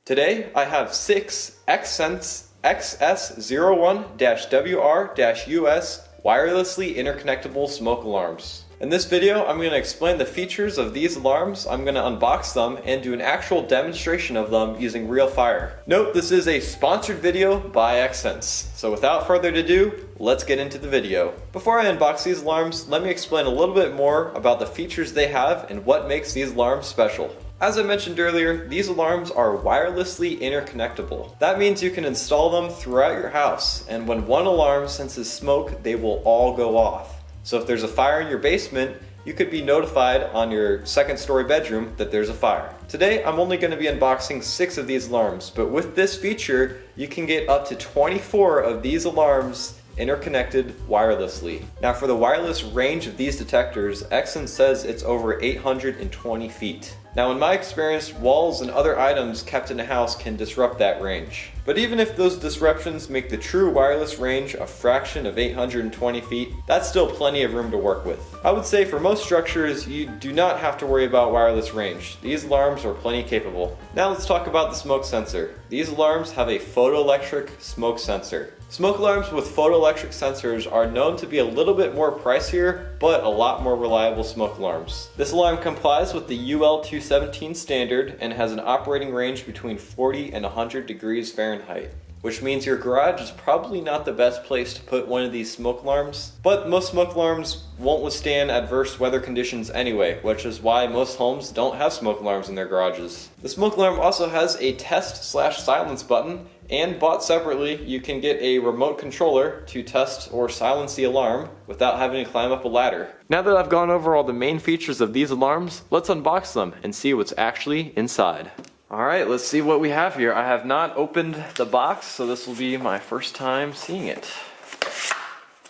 Today I have 6 XS01-WR-US wirelessly interconnectable smoke alarms. In this video I'm going to explain the features of these alarms, I'm going to unbox them, and do an actual demonstration of them using real fire. Note this is a sponsored video by XSense, so without further ado, let's get into the video. Before I unbox these alarms, let me explain a little bit more about the features they have and what makes these alarms special. As I mentioned earlier, these alarms are wirelessly interconnectable. That means you can install them throughout your house, and when one alarm senses smoke, they will all go off. So if there's a fire in your basement, you could be notified on your second story bedroom that there's a fire. Today, I'm only going to be unboxing 6 of these alarms, but with this feature, you can get up to 24 of these alarms interconnected wirelessly. Now for the wireless range of these detectors, XSense says it's over 820 feet. Now in my experience, walls and other items kept in a house can disrupt that range. But even if those disruptions make the true wireless range a fraction of 820 feet, that's still plenty of room to work with. I would say for most structures, you do not have to worry about wireless range. These alarms are plenty capable. Now let's talk about the smoke sensor. These alarms have a photoelectric smoke sensor. Smoke alarms with photoelectric sensors are known to be a little bit more pricier, but a lot more reliable smoke alarms. This alarm complies with the UL 217 standard and has an operating range between 40 and 100 degrees Fahrenheit, which means your garage is probably not the best place to put one of these smoke alarms. But most smoke alarms won't withstand adverse weather conditions anyway, which is why most homes don't have smoke alarms in their garages. The smoke alarm also has a test/silence button, and bought separately, you can get a remote controller to test or silence the alarm without having to climb up a ladder. Now that I've gone over all the main features of these alarms, let's unbox them and see what's actually inside. Alright, let's see what we have here. I have not opened the box, so this will be my first time seeing it.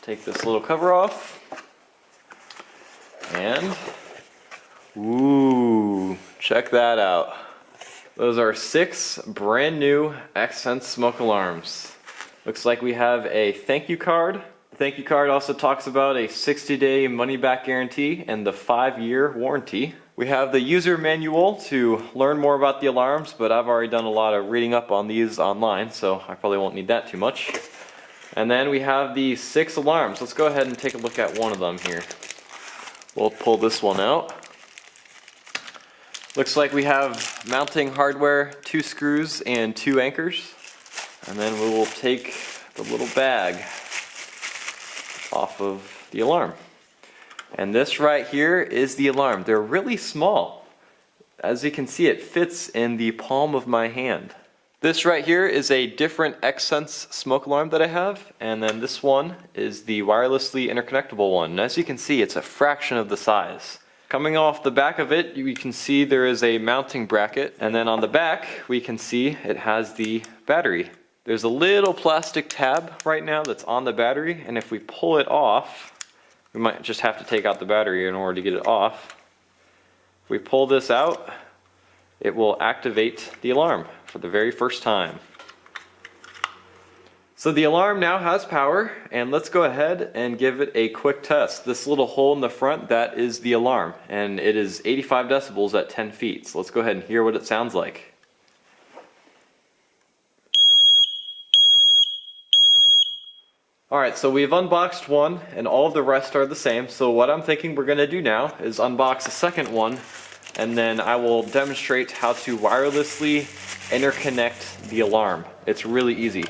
Take this little cover off. And, ooh, check that out. Those are 6 brand new XSense smoke alarms. Looks like we have a thank you card. The thank you card also talks about a 60-day money-back guarantee and the 5-year warranty. We have the user manual to learn more about the alarms, but I've already done a lot of reading up on these online, so I probably won't need that too much. And then we have the 6 alarms. Let's go ahead and take a look at one of them here. We'll pull this one out. Looks like we have mounting hardware, 2 screws and 2 anchors. And then we will take the little bag off of the alarm. And this right here is the alarm. They're really small. As you can see, it fits in the palm of my hand. This right here is a different XSense smoke alarm that I have, and then this one is the wirelessly interconnectable one. And as you can see, it's a fraction of the size. Coming off the back of it, you can see there is a mounting bracket, and then on the back we can see it has the battery. There's a little plastic tab right now that's on the battery, and if we pull it off, we might just have to take out the battery in order to get it off. If we pull this out, it will activate the alarm for the very first time. So the alarm now has power, and let's go ahead and give it a quick test. This little hole in the front, that is the alarm, and it is 85 decibels at 10 feet. So let's go ahead and hear what it sounds like. Alright, so we've unboxed one, and all of the rest are the same. So what I'm thinking we're going to do now is unbox a second one, and then I will demonstrate how to wirelessly interconnect the alarm. It's really easy.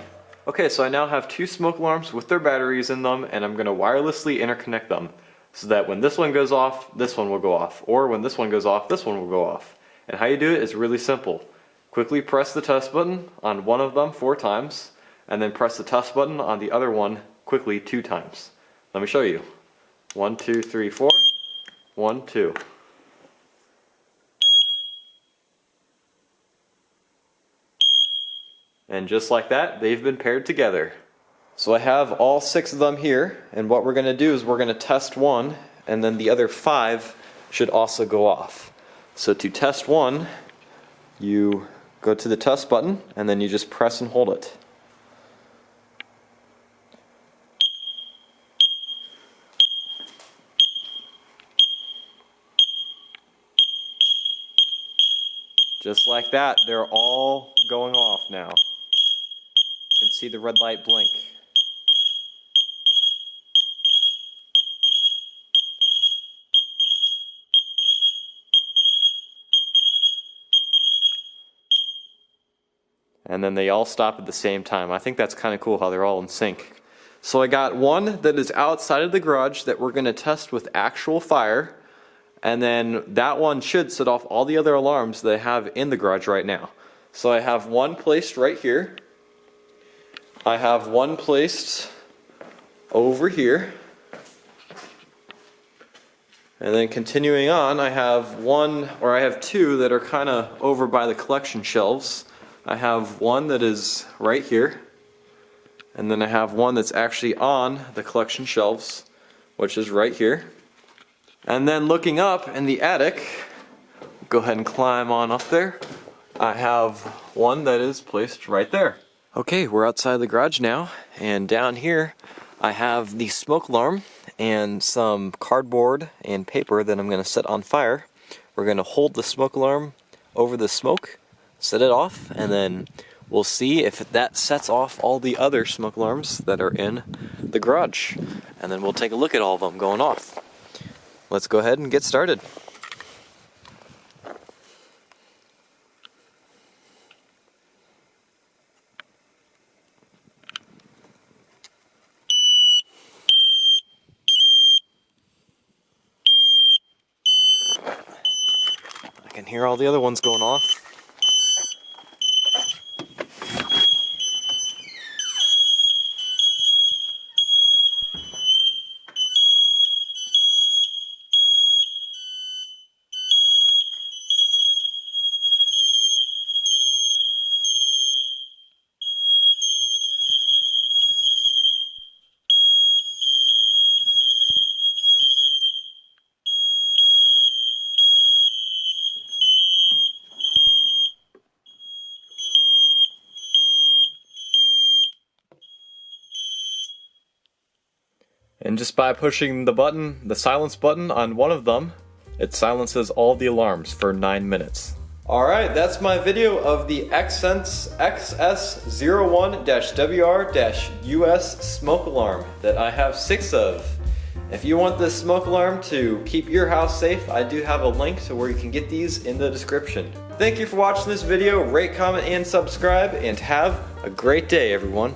Okay, so I now have 2 smoke alarms with their batteries in them, and I'm going to wirelessly interconnect them so that when this one goes off, this one will go off, or when this one goes off, this one will go off. And how you do it is really simple. Quickly press the test button on one of them 4 times, and then press the test button on the other one quickly 2 times. Let me show you. 1, 2, 3, 4. 1, 2. And just like that, they've been paired together. So I have all 6 of them here, and what we're going to do is we're going to test one, and then the other 5 should also go off. So to test one, you go to the test button, and then you just press and hold it. Just like that, they're all going off now. You can see the red light blink. And then they all stop at the same time. I think that's kind of cool how they're all in sync. So I got one that is outside of the garage that we're going to test with actual fire. And then that one should set off all the other alarms that I have in the garage right now. So I have one placed right here. I have one placed over here. And then continuing on, I have two that are kind of over by the collection shelves. I have one that is right here, and then I have one that's actually on the collection shelves, which is right here. And then looking up in the attic, go ahead and climb on up there, I have one that is placed right there. Okay, we're outside the garage now, and down here I have the smoke alarm and some cardboard and paper that I'm going to set on fire. We're going to hold the smoke alarm over the smoke, set it off, and then we'll see if that sets off all the other smoke alarms that are in the garage. And then we'll take a look at all of them going off. Let's go ahead and get started. I can hear all the other ones going off. And just by pushing the button, the silence button on one of them, it silences all the alarms for 9 minutes. Alright, that's my video of the XS01-WR-US smoke alarm that I have 6 of. If you want this smoke alarm to keep your house safe, I do have a link to where you can get these in the description. Thank you for watching this video. Rate, comment, and subscribe, and have a great day, everyone.